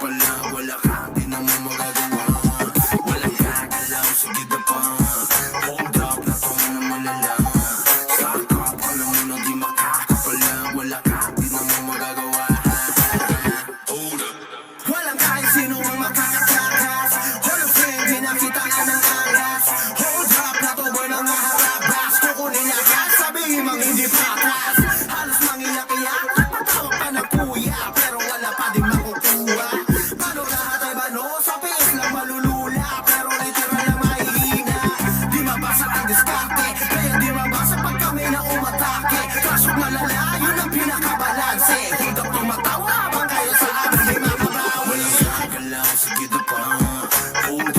pala, wala ka, di na mo magagawa. Walang gagalaw, sige na pa. Hold up, na to na malala. Sakap ka na muna, di makakapala. Wala ka, di na mo magagawa. Hold up. Walang kahit sino ang makakatakas. Hall of Fame, pinakita ka ng angas. Hold up, na to boy ng maharabas. Kukunin agad, sabihin mang hindi patas. Halos mangiyak-iyak, patawag pa ng kuya. Pero wala pa din makukuha. Paano lahat ay bano, sa piis lang malulula. Pero literal na mahihina. Di mabasa ang diskarte, kaya di mabasa pag kami na umatake. Kasog malala, yun ang pinakabalanse. Hold up, tumatawa habang kayo sa amin di makabawi. Walang gagalaw, sige na pa. Hold